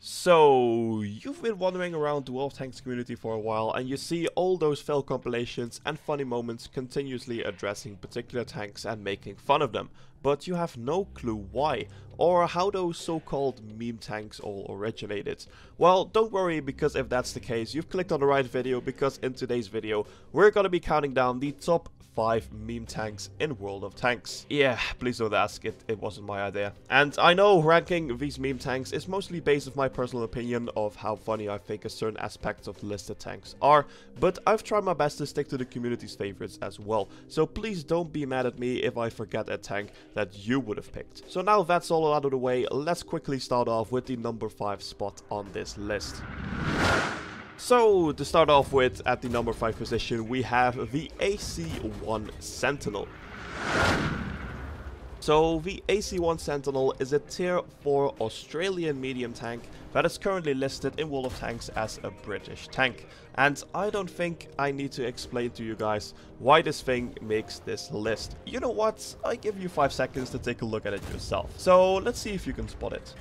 So, you've been wandering around the World of Tanks community for a while and you see all those fail compilations and funny moments continuously addressing particular tanks and making fun of them, but you have no clue why, or how those so-called meme tanks all originated. Well, don't worry, because if that's the case, you've clicked on the right video, because in today's video, we're gonna be counting down the top 5 meme tanks in World of Tanks. Yeah, please don't ask, it wasn't my idea. And I know ranking these meme tanks is mostly based on my personal opinion of how funny I think a certain aspects of listed tanks are, but I've tried my best to stick to the community's favorites as well, so please don't be mad at me if I forget a tank that you would have picked. So now that's all out of the way, let's quickly start off with the number 5 spot on this list. So, to start off with, at the number 5 position, we have the AC1 Sentinel. So, the AC1 Sentinel is a tier 4 Australian medium tank that is currently listed in World of Tanks as a British tank. And I don't think I need to explain to you guys why this thing makes this list. You know what? I give you 5 seconds to take a look at it yourself. So, let's see if you can spot it.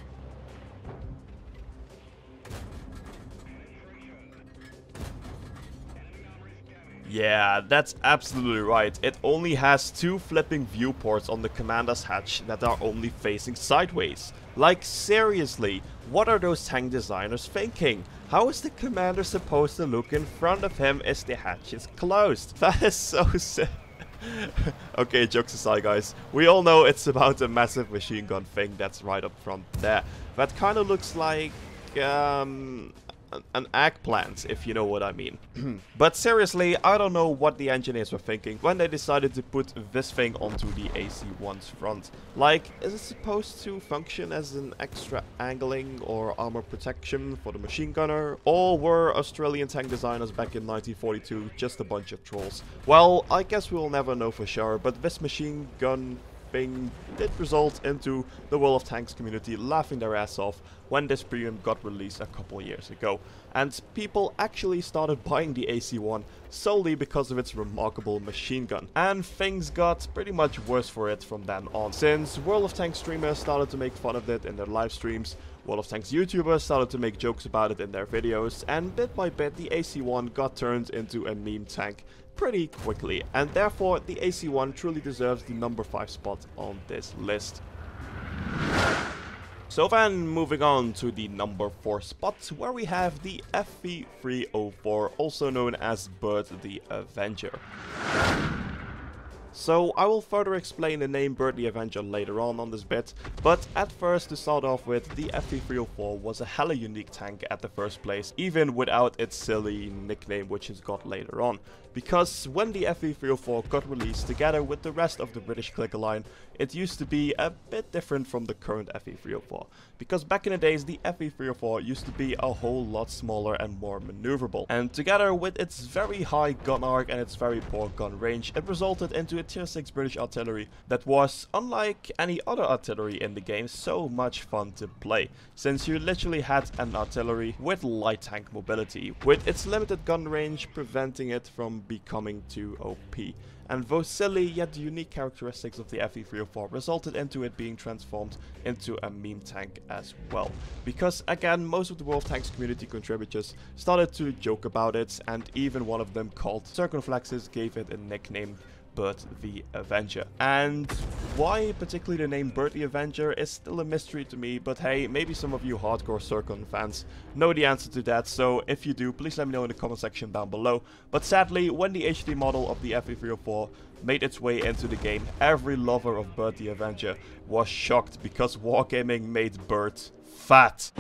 Yeah, that's absolutely right. It only has 2 flipping viewports on the commander's hatch that are only facing sideways. Like, seriously, what are those tank designers thinking? How is the commander supposed to look in front of him as the hatch is closed? That is so sick. Okay, jokes aside, guys. We all know it's about a massive machine gun thing that's right up front there. That kind of looks like an eggplant, if you know what I mean. But seriously, I don't know what the engineers were thinking when they decided to put this thing onto the AC1's front. Like, is it supposed to function as an extra angling or armor protection for the machine gunner? Or were Australian tank designers back in 1942 just a bunch of trolls? Well, I guess we'll never know for sure, but this machine gun thing did result into the World of Tanks community laughing their ass off when this premium got released a couple years ago, and people actually started buying the AC1 solely because of its remarkable machine gun. And things got pretty much worse for it from then on, since World of Tanks streamers started to make fun of it in their live streams, World of Tanks YouTubers started to make jokes about it in their videos, and bit by bit the AC1 got turned into a meme tank pretty quickly, and therefore the AC1 truly deserves the number 5 spot on this list. So then, moving on to the number 4 spot, where we have the FV304, also known as Bird the Avenger. So I will further explain the name Bird the Avenger later on this bit, but at first, to start off with, the FV304 was a hella unique tank at the first place, even without its silly nickname which it got later on. Because when the FV304 got released together with the rest of the British clicker line, it used to be a bit different from the current FV304. Because back in the days, the FV304 used to be a whole lot smaller and more maneuverable. And together with its very high gun arc and its very poor gun range, it resulted into a tier 6 British artillery that was, unlike any other artillery in the game, so much fun to play, since you literally had an artillery with light tank mobility, with its limited gun range preventing it from becoming too OP. And those silly yet unique characteristics of the FV304 resulted into it being transformed into a meme tank as well. Because again, most of the World of Tanks community contributors started to joke about it, and even one of them, called Circumflexes, gave it a nickname, Bird the Avenger. And why particularly the name Bird the Avenger is still a mystery to me, but hey, maybe some of you hardcore Circon fans know the answer to that, so if you do, please let me know in the comment section down below. But sadly, when the HD model of the FV304 made its way into the game, every lover of Bird the Avenger was shocked because Wargaming made Bird fat.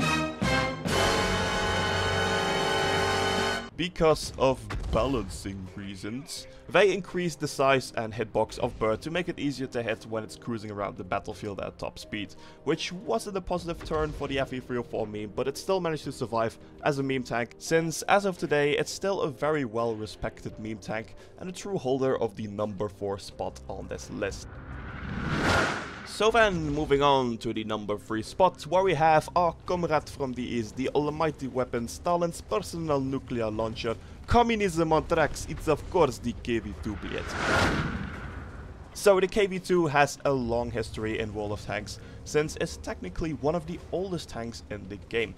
Because of balancing reasons, they increased the size and hitbox of Bird to make it easier to hit when it's cruising around the battlefield at top speed, which wasn't a positive turn for the FV304 meme, but it still managed to survive as a meme tank, since as of today it's still a very well respected meme tank and a true holder of the number 4 spot on this list. So then, moving on to the number 3 spot, where we have our comrade from the East, the almighty weapon, Stalin's personal nuclear launcher, communism on tracks, it's of course the KV2 Be It. So the KV2 has a long history in World of Tanks, since it's technically one of the oldest tanks in the game.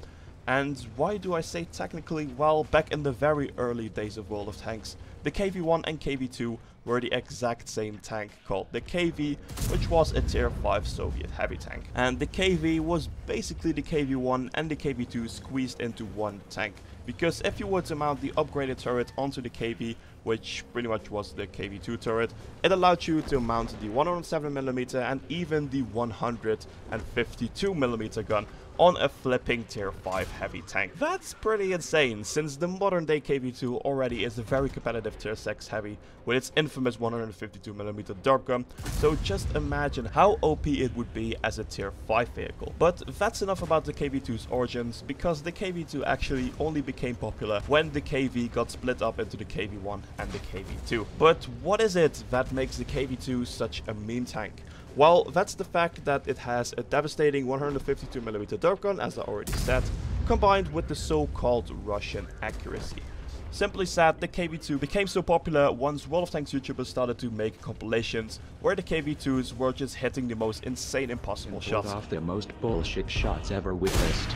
And why do I say technically? Well, back in the very early days of World of Tanks, the KV1 and KV2 were the exact same tank called the KV, which was a tier 5 Soviet heavy tank. And the KV was basically the KV1 and the KV2 squeezed into one tank. Because if you were to mount the upgraded turret onto the KV, which pretty much was the KV2 turret, it allowed you to mount the 107mm and even the 152mm gun on a flipping tier 5 heavy tank. That's pretty insane, since the modern day KV2 already is a very competitive tier 6 heavy with its infamous 152mm dart gun, so just imagine how OP it would be as a tier 5 vehicle. But that's enough about the KV2's origins, because the KV2 actually only became popular when the KV got split up into the KV1 and the KV2. But what is it that makes the KV2 such a meme tank? Well, that's the fact that it has a devastating 152mm dart gun, as I already said, combined with the so-called Russian accuracy. Simply said, the KV2 became so popular once World of Tanks YouTubers started to make compilations where the KV2s were just hitting the most insane impossible shots. Off the most bullshit shots ever witnessed.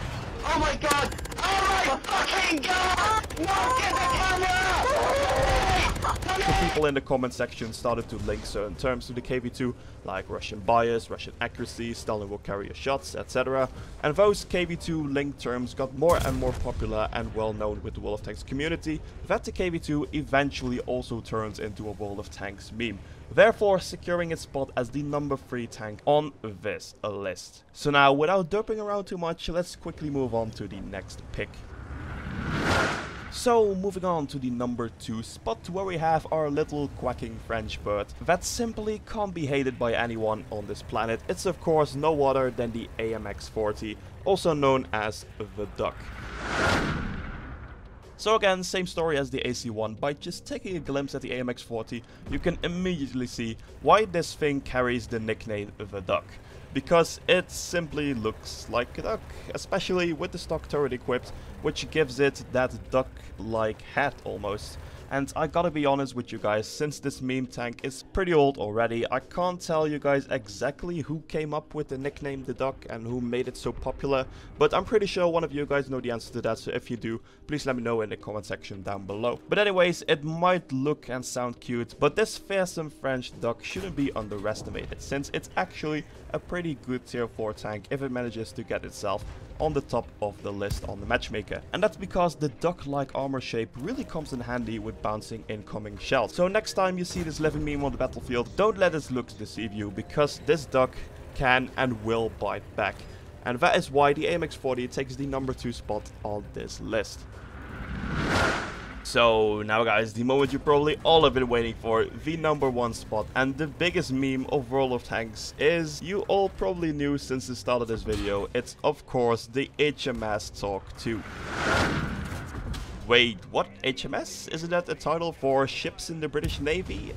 Oh my god! Oh my fucking god! No, get the camera! The people in the comment section started to link certain terms to the KV2, like Russian bias, Russian accuracy, Stalin will carry your shots, etc. And those KV2 linked terms got more and more popular and well known with the World of Tanks community, that the KV2 eventually also turns into a World of Tanks meme, therefore securing its spot as the number 3 tank on this list. So now, without derping around too much, let's quickly move on to the next pick. So, moving on to the number 2 spot, where we have our little quacking French bird that simply can't be hated by anyone on this planet. It's of course no other than the AMX40, also known as the Duck. So again, same story as the AC1, by just taking a glimpse at the AMX40, you can immediately see why this thing carries the nickname the Duck. Because it simply looks like a duck, especially with the stock turret equipped, which gives it that duck-like hat almost. And I gotta be honest with you guys, since this meme tank is pretty old already, I can't tell you guys exactly who came up with the nickname the Duck and who made it so popular, but I'm pretty sure one of you guys know the answer to that, so if you do, please let me know in the comment section down below. But anyways, it might look and sound cute, but this fearsome French duck shouldn't be underestimated, since it's actually a pretty good tier 4 tank if it manages to get itself on the top of the list on the matchmaker. And that's because the duck-like armor shape really comes in handy with bouncing incoming shells. So next time you see this living meme on the battlefield, don't let its looks deceive you, because this duck can and will bite back. And that is why the AMX40 takes the number 2 spot on this list. So now guys, the moment you probably all have been waiting for, the number 1 spot and the biggest meme of World of Tanks is, you all probably knew since the start of this video, it's of course the HMS Talk 2. Wait, what? HMS? Isn't that a title for ships in the British Navy?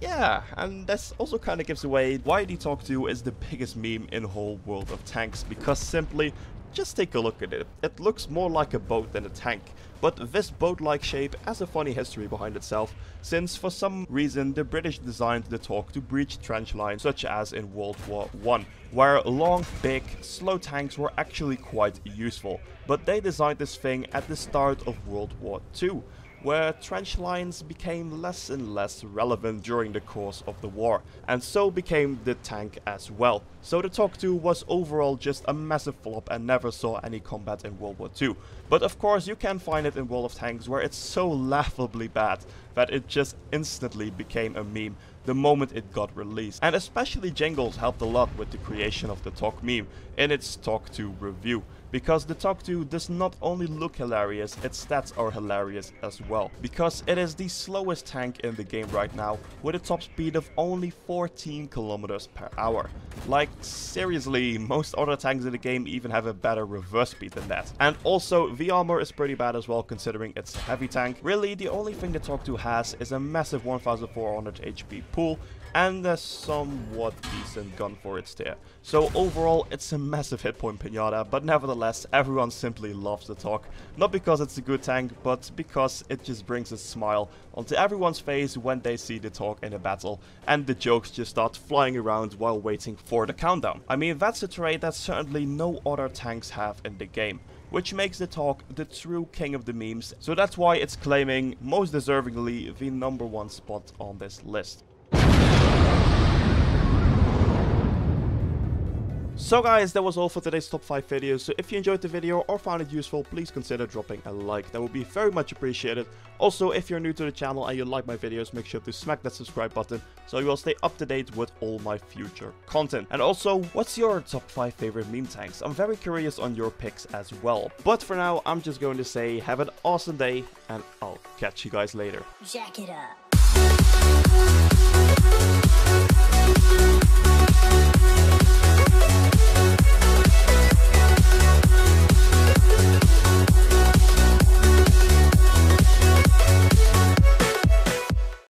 Yeah, and this also kind of gives away why the Talk 2 is the biggest meme in the whole World of Tanks, because simply, just take a look at it. It looks more like a boat than a tank. But this boat-like shape has a funny history behind itself, since for some reason the British designed the Talk to breach trench lines, such as in World War I, where long, big, slow tanks were actually quite useful. But they designed this thing at the start of World War II, where trench lines became less and less relevant during the course of the war, and so became the tank as well. So the Talk 2 was overall just a massive flop and never saw any combat in World War II. But of course you can find it in World of Tanks, where it's so laughably bad that it just instantly became a meme the moment it got released. And especially Jingles helped a lot with the creation of the Talk meme in its Talk 2 review. Because the Talk 2 does not only look hilarious, its stats are hilarious as well. Because it is the slowest tank in the game right now, with a top speed of only 14 kilometers per hour. Like, seriously, most other tanks in the game even have a better reverse speed than that. And also, the armor is pretty bad as well, considering it's a heavy tank. Really, the only thing the Talk 2 has is a massive 1400 HP pool, and a somewhat decent gun for its tier. So overall, it's a massive hit point pinata, but nevertheless, everyone simply loves the TOC. Not because it's a good tank, but because it just brings a smile onto everyone's face when they see the TOC in a battle, and the jokes just start flying around while waiting for the countdown. I mean, that's a trait that certainly no other tanks have in the game, which makes the TOC the true king of the memes, so that's why it's claiming, most deservingly, the #1 spot on this list. So guys, that was all for today's top 5 videos. So if you enjoyed the video or found it useful, please consider dropping a like. That would be very much appreciated. Also, if you're new to the channel and you like my videos, make sure to smack that subscribe button so you will stay up to date with all my future content. And also, what's your top 5 favorite meme tanks? I'm very curious on your picks as well. But for now, I'm just going to say have an awesome day, and I'll catch you guys later. Jack it up.